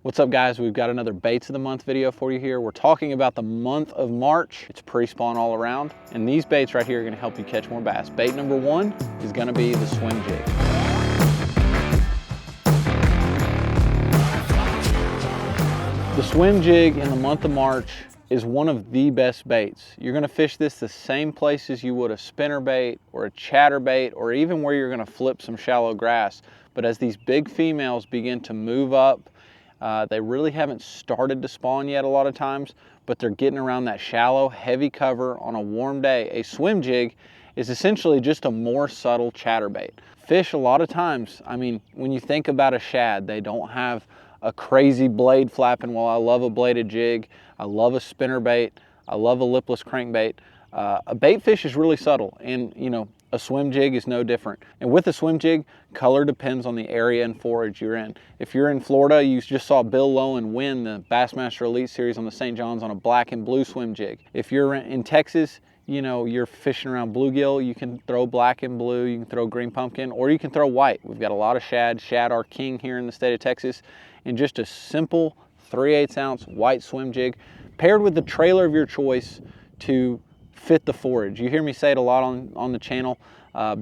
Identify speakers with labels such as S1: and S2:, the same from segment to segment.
S1: What's up, guys? We've got another baits of the month video for you here. We're talking about the month of March. It's pre-spawn all around, and these baits right here are going to help you catch more bass. Bait number one is going to be the swim jig. The swim jig in the month of March is one of the best baits. You're going to fish this the same places you would a spinner bait or a chatter bait, or even where you're going to flip some shallow grass. But as these big females begin to move up, they really haven't started to spawn yet a lot of times, but they're getting around that shallow, heavy cover on a warm day. A swim jig is essentially just a more subtle chatterbait. Fish a lot of times, I mean, when you think about a shad, they don't have a crazy blade flapping. While I love a bladed jig, I love a spinner bait, I love a lipless crankbait, a bait fish is really subtle, and a swim jig is no different. And with a swim jig, color depends on the area and forage you're in. If you're in Florida, you just saw Bill Lowen win the Bassmaster Elite Series on the St. John's on a black and blue swim jig. If you're in Texas, you're fishing around bluegill, you can throw black and blue, you can throw green pumpkin, or you can throw white. We've got a lot of shad. Shad are king here in the state of Texas. And just a simple 3/8 ounce white swim jig paired with the trailer of your choice to fit the forage. You hear me say it a lot on the channel.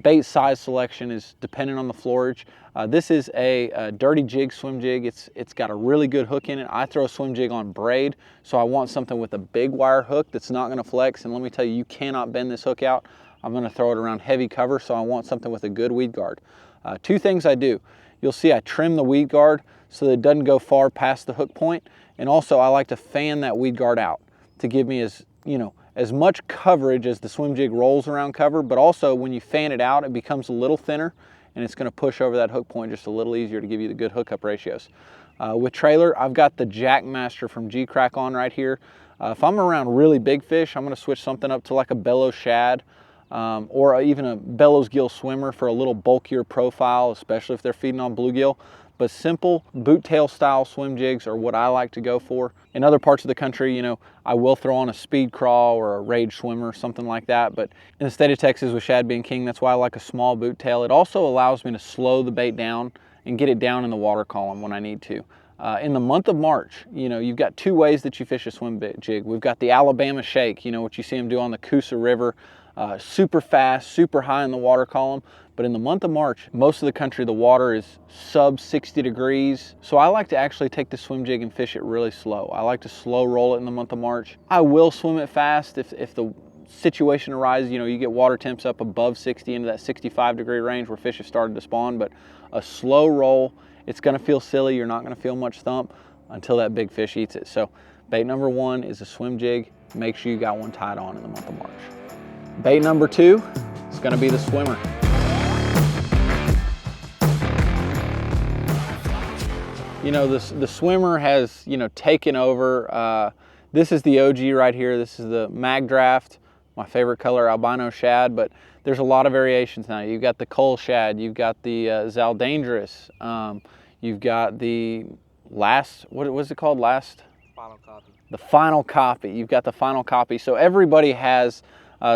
S1: Bait size selection is dependent on the forage. This is a dirty jig swim jig. It's got a really good hook in it. I throw a swim jig on braid, so I want something with a big wire hook that's not going to flex. And let me tell you, you cannot bend this hook out. I'm going to throw it around heavy cover, so I want something with a good weed guard. Two things I do. You'll see I trim the weed guard so that it doesn't go far past the hook point. And also I like to fan that weed guard out to give me as much coverage as the swim jig rolls around cover, but also when you fan it out, it becomes a little thinner and it's going to push over that hook point just a little easier to give you the good hookup ratios. With trailer, I've got the Jackmaster from G-Crack on right here. If I'm around really big fish, I'm going to switch something up to like a Bellows shad, or even a Bellows gill swimmer for a little bulkier profile, especially if they're feeding on bluegill. But simple boot tail style swim jigs are what I like to go for. In other parts of the country, I will throw on a speed crawl or a Rage swimmer, something like that. But in the state of Texas, with shad being king, that's why I like a small boot tail. It also allows me to slow the bait down and get it down in the water column when I need to. In the month of March, you've got two ways that you fish a swim jig. We've got the Alabama Shake, what you see them do on the Coosa River. Super fast, super high in the water column. But in the month of March, most of the country, the water is sub 60 degrees. So I like to actually take the swim jig and fish it really slow. I like to slow roll it in the month of March. I will swim it fast if the situation arises, you get water temps up above 60 into that 65 degree range where fish have started to spawn. But a slow roll, it's gonna feel silly. You're not gonna feel much thump until that big fish eats it. So bait number one is a swim jig. Make sure you got one tied on in the month of March. Bait number two is going to be the swimmer. The swimmer has, taken over. This is the OG right here. This is the Mag Draft, my favorite color, albino shad, but there's a lot of variations now. You've got the Cole shad, you've got the Zaldangerous, you've got the what was it called?
S2: Final copy.
S1: The Final Copy. You've got the Final Copy. So everybody has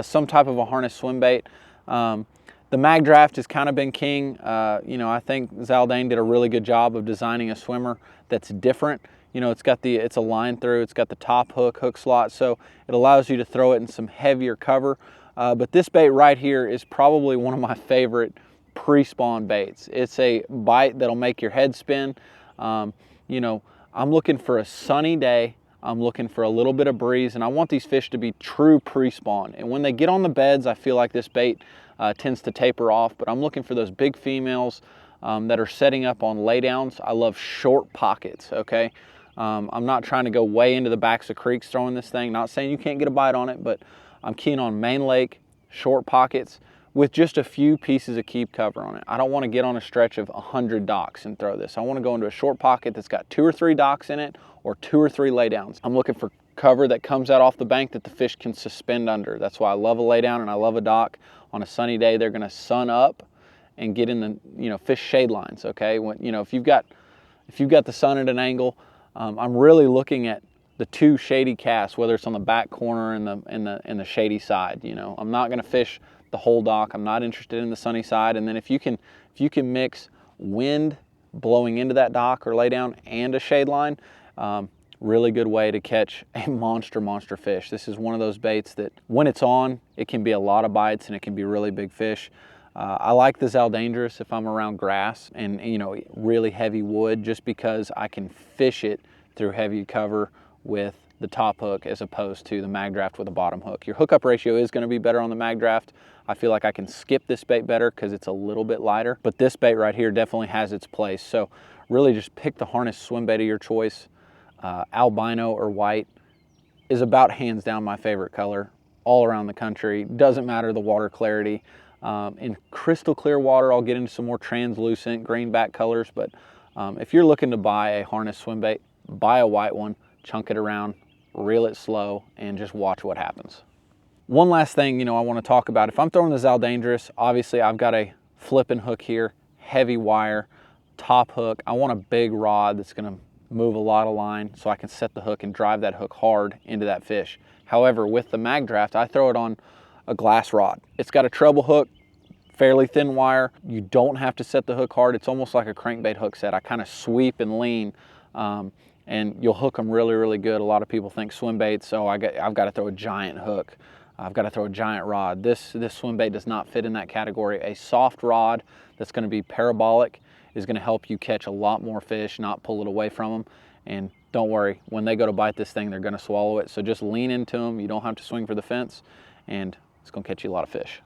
S1: some type of a harness swim bait. The Mag Draft has kind of been king. I think Zaldane did a really good job of designing a swimmer that's different. It's a line through, it's got the top hook slot, so it allows you to throw it in some heavier cover. But this bait right here is probably one of my favorite pre-spawn baits. It's a bite that'll make your head spin. I'm looking for a sunny day. I'm looking for a little bit of breeze, and I want these fish to be true pre-spawn. And when they get on the beds, I feel like this bait tends to taper off, but I'm looking for those big females that are setting up on laydowns. I love short pockets, okay? I'm not trying to go way into the backs of creeks throwing this thing. Not saying you can't get a bite on it, but I'm keen on main lake, short pockets with just a few pieces of keep cover on it. I don't want to get on a stretch of 100 docks and throw this. I want to go into a short pocket that's got 2 or 3 docks in it, or 2 or 3 laydowns. I'm looking for cover that comes out off the bank that the fish can suspend under. That's why I love a laydown and I love a dock. On a sunny day, they're gonna sun up and get in the fish shade lines, okay? If you've got the sun at an angle, I'm really looking at the 2 shady casts, whether it's on the back corner and the shady side. I'm not gonna fish the whole dock. I'm not interested in the sunny side. And then if you can mix wind blowing into that dock or lay down and a shade line, really good way to catch a monster fish. This is one of those baits that when it's on, it can be a lot of bites and it can be really big fish. I like the Zaldangerous if I'm around grass and, you know, really heavy wood, just because I can fish it through heavy cover with the top hook as opposed to the mag draft with a bottom hook. Your hookup ratio is going to be better on the mag draft. I feel like I can skip this bait better because it's a little bit lighter, but this bait right here definitely has its place. So really just pick the harness swim bait of your choice. Albino or white is about hands down my favorite color all around the country. Doesn't matter the water clarity. In crystal clear water, I'll get into some more translucent greenback colors, but if you're looking to buy a harness swim bait, buy a white one, chunk it around, reel it slow, and just watch what happens. One last thing, you know, I want to talk about. If I'm throwing the Zaldangerous, obviously I've got a flipping hook here, heavy wire, top hook. I want a big rod that's going to move a lot of line so I can set the hook and drive that hook hard into that fish. However, with the mag draft, I throw it on a glass rod. It's got a treble hook, fairly thin wire. You don't have to set the hook hard. It's almost like a crankbait hook set. I kind of sweep and lean, and you'll hook them really good. A lot of people think swim baits, so I've got to throw a giant hook. I've got to throw a giant rod. This swim bait does not fit in that category. A soft rod that's going to be parabolic is going to help you catch a lot more fish, not pull it away from them. And don't worry, when they go to bite this thing, they're going to swallow it. So just lean into them. You don't have to swing for the fence, and it's going to catch you a lot of fish.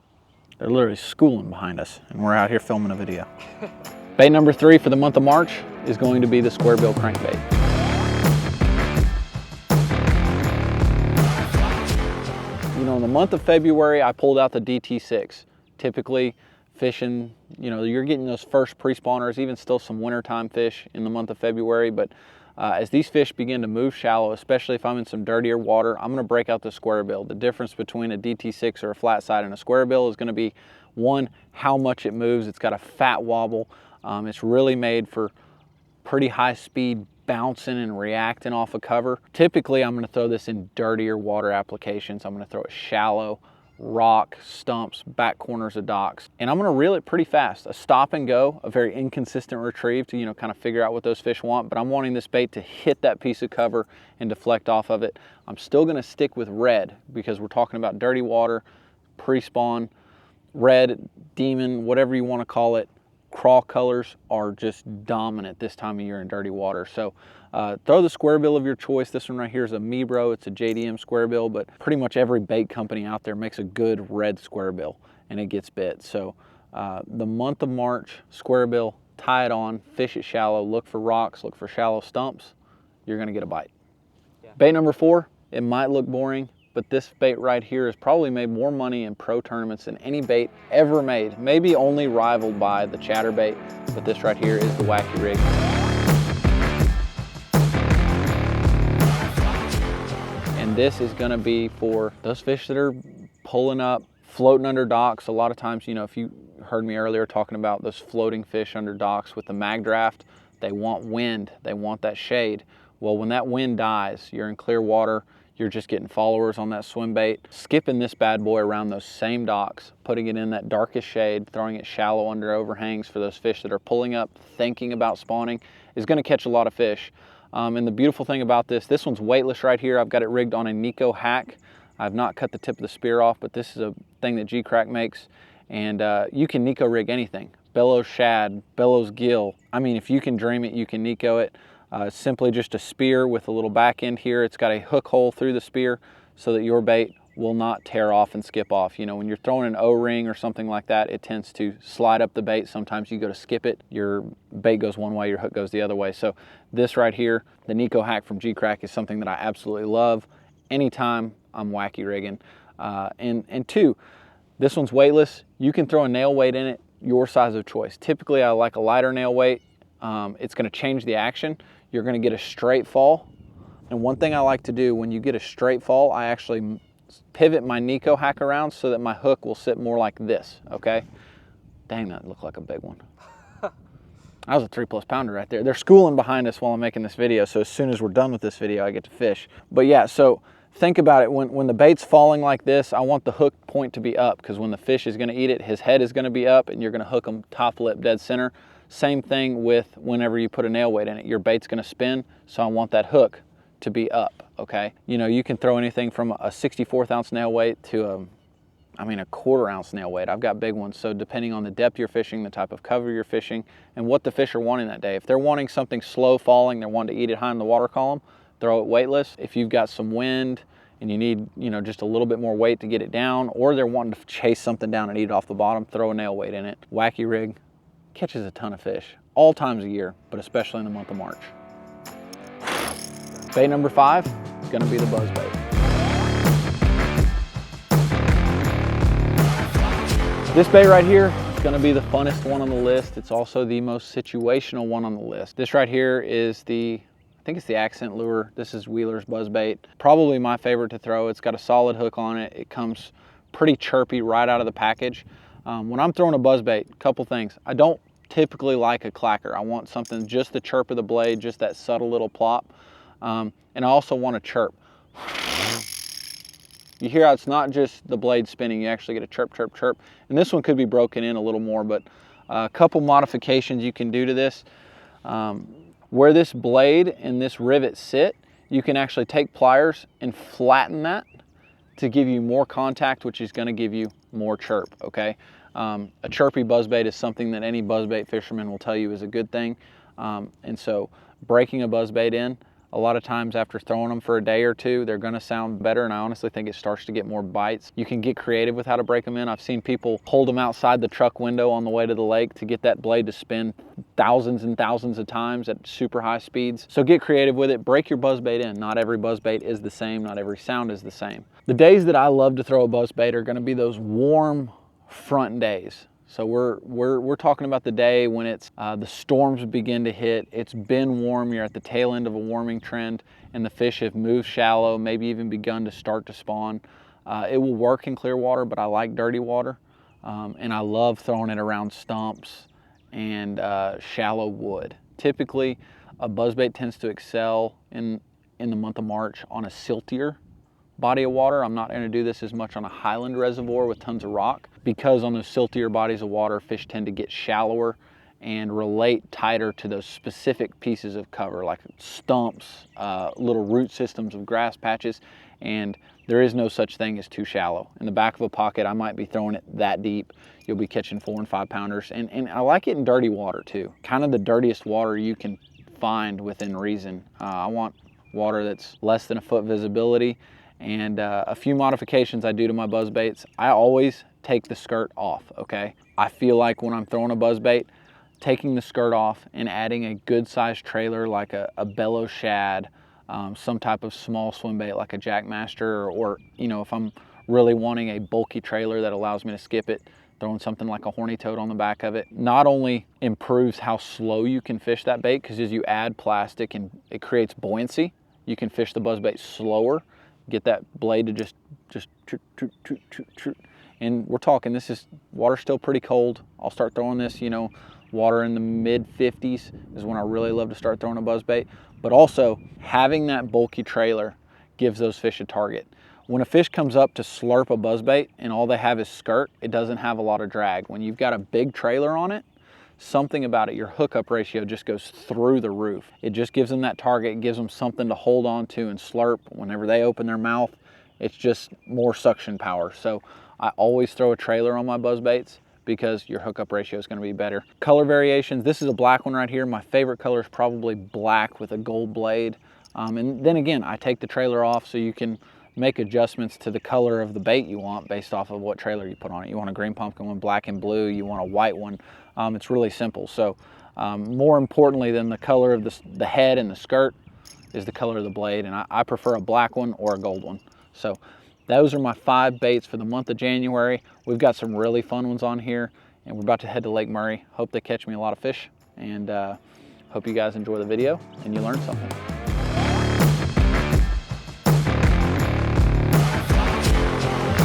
S1: They're literally schooling behind us, and we're out here filming a video. Bait number 3 for the month of March is going to be the square bill crankbait. You know, in the month of February, I pulled out the DT6. Typically, fishing, you know, you're getting those first pre-spawners, even still some wintertime fish in the month of February, but as these fish begin to move shallow, especially if I'm in some dirtier water, I'm going to break out the square bill. The difference between a DT6 or a flat side and a square bill is going to be, one, how much it moves. It's got a fat wobble. It's really made for pretty high speed bouncing and reacting off of cover. Typically, I'm going to throw this in dirtier water applications. I'm going to throw it shallow, rock, stumps, back corners of docks, and I'm going to reel it pretty fast. A stop and go, a very inconsistent retrieve to, you know, kind of figure out what those fish want, but I'm wanting this bait to hit that piece of cover and deflect off of it. I'm still going to stick with red because we're talking about dirty water, pre-spawn, red, demon, whatever you want to call it. Crawl colors are just dominant this time of year in dirty water. So throw the square bill of your choice. This one right here is a Mibro. It's a JDM square bill, but pretty much every bait company out there makes a good red square bill, and it gets bit. So the month of March, square bill, tie it on, fish it shallow, look for rocks, look for shallow stumps. You're going to get a bite. Yeah. Bait number 4, it might look boring, but this bait right here has probably made more money in pro tournaments than any bait ever made. Maybe only rivaled by the chatterbait, but this right here is the Wacky Rig. And this is gonna be for those fish that are pulling up, floating under docks. A lot of times, you know, if you heard me earlier talking about those floating fish under docks with the mag draft, they want wind, they want that shade. Well, when that wind dies, you're in clear water, you're just getting followers on that swim bait. Skipping this bad boy around those same docks, putting it in that darkest shade, throwing it shallow under overhangs for those fish that are pulling up, thinking about spawning, is gonna catch a lot of fish. And the beautiful thing about this one's weightless right here. I've got it rigged on a Nico hack. I've not cut the tip of the spear off, but this is a thing that G-Crack makes. And you can Nico rig anything. Bellows shad, bellows gill. I mean, if you can dream it, you can Nico it. Simply just a spear with a little back end here. It's got a hook hole through the spear so that your bait will not tear off and skip off. You know, when you're throwing an O-ring or something like that, it tends to slide up the bait. Sometimes you go to skip it, your bait goes one way, your hook goes the other way. So this right here, the Nico hack from G-Crack, is something that I absolutely love. Anytime I'm wacky rigging. And 2, this one's weightless. You can throw a nail weight in it, your size of choice. Typically, I like a lighter nail weight. It's gonna change the action. You're gonna get a straight fall. And one thing I like to do when you get a straight fall, I actually pivot my Nico hack around so that my hook will sit more like this, okay? Dang, that looked like a big one. That was a 3+ pounder right there. They're schooling behind us while I'm making this video, so as soon as we're done with this video, I get to fish. But yeah, so think about it. When the bait's falling like this, I want the hook point to be up, because when the fish is gonna eat it, his head is gonna be up, and you're gonna hook him top lip dead center. Same thing with whenever you put a nail weight in it. Your bait's gonna spin, so I want that hook to be up, okay? You know, you can throw anything from a 64th ounce nail weight to a 1/4 ounce nail weight. I've got big ones, so depending on the depth you're fishing, the type of cover you're fishing, and what the fish are wanting that day. If they're wanting something slow falling, they're wanting to eat it high in the water column, throw it weightless. If you've got some wind and you need, you know, just a little bit more weight to get it down, or they're wanting to chase something down and eat it off the bottom, throw a nail weight in it. Wacky rig catches a ton of fish, all times of year, but especially in the month of March. Bait number 5 is gonna be the buzz bait. This bait right here is gonna be the funnest one on the list. It's also the most situational one on the list. This right here is I think it's the Accent Lure. This is Wheeler's buzz bait. Probably my favorite to throw. It's got a solid hook on it. It comes pretty chirpy right out of the package. When I'm throwing a buzz bait, a couple things. I don't typically like a clacker. I want something, just the chirp of the blade, just that subtle little plop. And I also want a chirp. You hear how it's not just the blade spinning, you actually get a chirp, chirp, chirp. And this one could be broken in a little more, but a couple modifications you can do to this. Where this blade and this rivet sit, you can actually take pliers and flatten that to give you more contact, which is gonna give you more chirp, okay? A chirpy buzzbait is something that any buzzbait fisherman will tell you is a good thing. And so breaking a buzzbait in, a lot of times after throwing them for a day or two, they're gonna sound better, and I honestly think it starts to get more bites. You can get creative with how to break them in. I've seen people hold them outside the truck window on the way to the lake to get that blade to spin thousands and thousands of times at super high speeds. So get creative with it, break your buzzbait in. Not every buzzbait is the same, not every sound is the same. The days that I love to throw a buzzbait are gonna be those warm front days. So we're talking about the day when it's the storms begin to hit. It's been warm. You're at the tail end of a warming trend, and the fish have moved shallow, maybe even begun to start to spawn. It will work in clear water, but I like dirty water, and I love throwing it around stumps and shallow wood. Typically, a buzzbait tends to excel in the month of March on a siltier body of water. I'm not going to do this as much on a highland reservoir with tons of rock, because on those siltier bodies of water, fish tend to get shallower and relate tighter to those specific pieces of cover, like stumps, little root systems of grass patches, and there is no such thing as too shallow. In the back of a pocket, I might be throwing it that deep. You'll be catching 4 and 5 pounders, and I like it in dirty water too, kind of the dirtiest water you can find within reason. I want water that's less than a foot visibility. And a few modifications I do to my buzz baits. I always take the skirt off, okay? I feel like when I'm throwing a buzz bait, taking the skirt off and adding a good sized trailer like a bellow shad, some type of small swim bait like a Jackmaster, or you know, if I'm really wanting a bulky trailer that allows me to skip it, throwing something like a horny toad on the back of it, not only improves how slow you can fish that bait, because as you add plastic and it creates buoyancy, you can fish the buzz bait slower, get that blade to just and we're talking, this is, water's still pretty cold. I'll start throwing this, you know, water in the mid 50s is when I really love to start throwing a buzz bait. But also having that bulky trailer gives those fish a target. When a fish comes up to slurp a buzz bait and all they have is skirt, it doesn't have a lot of drag. When you've got a big trailer on it, something about it, your hookup ratio just goes through the roof. It just gives them that target, it gives them something to hold on to and slurp. Whenever they open their mouth, it's just more suction power. So I always throw a trailer on my buzz baits because your hookup ratio is going to be better. Color variations, this is a black one right here. My favorite color is probably black with a gold blade. And then again, I take the trailer off so you can make adjustments to the color of the bait you want based off of what trailer you put on it. You want a green pumpkin one, black and blue, you want a white one. It's really simple. So more importantly than the color of the head and the skirt is the color of the blade, and I prefer a black one or a gold one. So those are my 5 baits for the month of January. We've got some really fun ones on here, and we're about to head to Lake Murray. Hope they catch me a lot of fish, and hope you guys enjoy the video and you learned something.